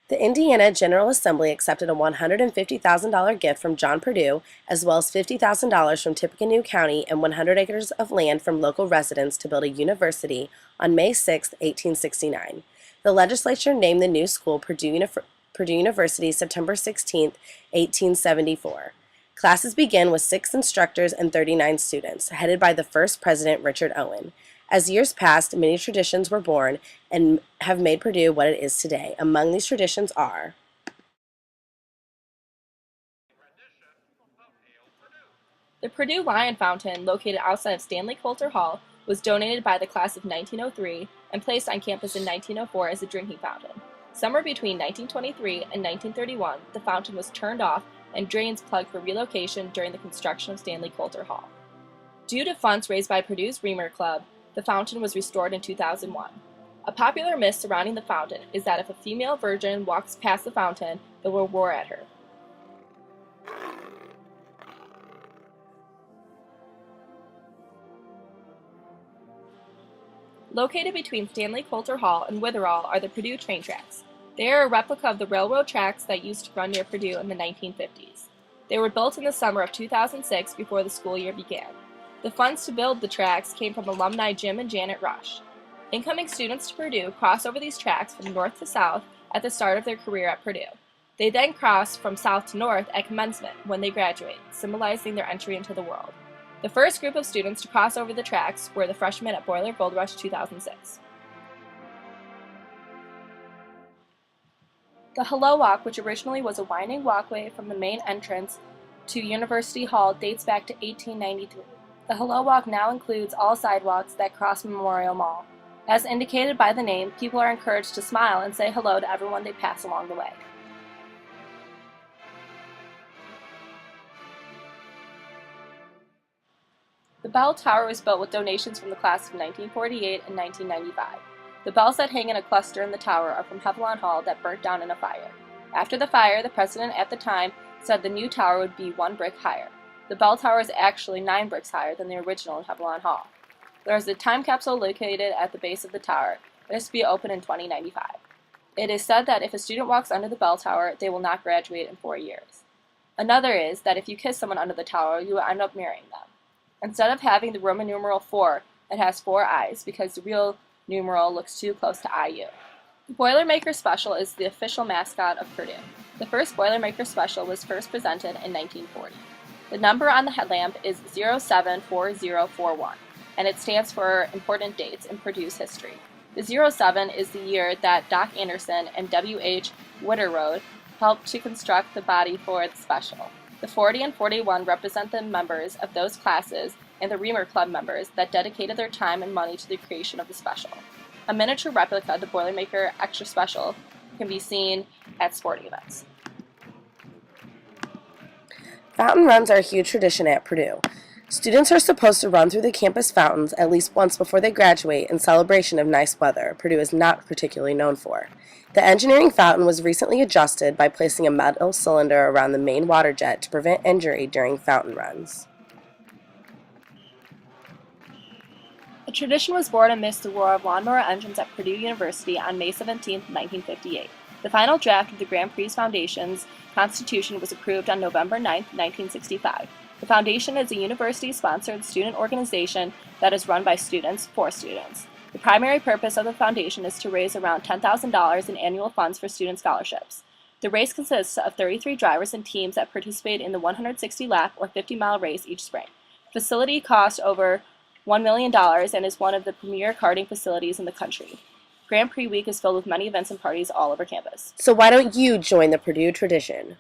The Indiana General Assembly accepted a $150,000 gift from John Purdue, as well as $50,000 from Tippecanoe County and 100 acres of land from local residents to build a university on May 6, 1869. The legislature named the new school Purdue University September 16, 1874. Classes begin with 6 instructors and 39 students, headed by the first president, Richard Owen. As years passed, many traditions were born and have made Purdue what it is today. Among these traditions are The Purdue Lion Fountain, located outside of Stanley Coulter Hall, was donated by the class of 1903 and placed on campus in 1904 as a drinking fountain. Somewhere between 1923 and 1931, the fountain was turned off and drains plugged for relocation during the construction of Stanley Coulter Hall. Due to funds raised by Purdue's Reamer Club, the fountain was restored in 2001. A popular myth surrounding the fountain is that if a female virgin walks past the fountain, it will roar at her. Located between Stanley Coulter Hall and Witherall are the Purdue train tracks. They are a replica of the railroad tracks that used to run near Purdue in the 1950s. They were built in the summer of 2006 before the school year began. The funds to build the tracks came from alumni Jim and Janet Rush. Incoming students to Purdue cross over these tracks from north to south at the start of their career at Purdue. They then cross from south to north at commencement when they graduate, symbolizing their entry into the world. The first group of students to cross over the tracks were the freshmen at Boiler Gold Rush 2006. The Hello Walk, which originally was a winding walkway from the main entrance to University Hall, dates back to 1893. The Hello Walk now includes all sidewalks that cross Memorial Mall. As indicated by the name, people are encouraged to smile and say hello to everyone they pass along the way. The bell tower was built with donations from the class of 1948 and 1995. The bells that hang in a cluster in the tower are from Heffalon Hall that burnt down in a fire. After the fire, the president at the time said the new tower would be 1 brick higher. The bell tower is actually 9 bricks higher than the original in Heffalon Hall. There is a time capsule located at the base of the tower that is to be open in 2095. It is said that if a student walks under the bell tower, they will not graduate in 4 years. Another is that if you kiss someone under the tower, you will end up marrying them. Instead of having the Roman numeral 4, it has 4 eyes because the real numeral looks too close to IU. The Boilermaker Special is the official mascot of Purdue. The first Boilermaker Special was first presented in 1940. The number on the headlamp is 074041, and it stands for important dates in Purdue's history. The 07 is the year that Doc Anderson and W.H. Witterode helped to construct the body for the special. The 40 and 41 represent the members of those classes and the Reamer Club members that dedicated their time and money to the creation of the special. A miniature replica of the Boilermaker Extra Special can be seen at sporting events. fountain runs are a huge tradition at Purdue. Students are supposed to run through the campus fountains at least once before they graduate in celebration of nice weather Purdue is not particularly known for. The engineering fountain was recently adjusted by placing a metal cylinder around the main water jet to prevent injury during fountain runs. A tradition was born amidst the roar of lawnmower engines at Purdue University on May 17, 1958. The final draft of the Grand Prix Foundation's constitution was approved on November 9, 1965. The Foundation is a university-sponsored student organization that is run by students for students. The primary purpose of the foundation is to raise around $10,000 in annual funds for student scholarships. The race consists of 33 drivers and teams that participate in the 160-lap or 50-mile race each spring. The facility costs over $1 million and is one of the premier karting facilities in the country. Grand Prix Week is filled with many events and parties all over campus. So why don't you join the Purdue tradition?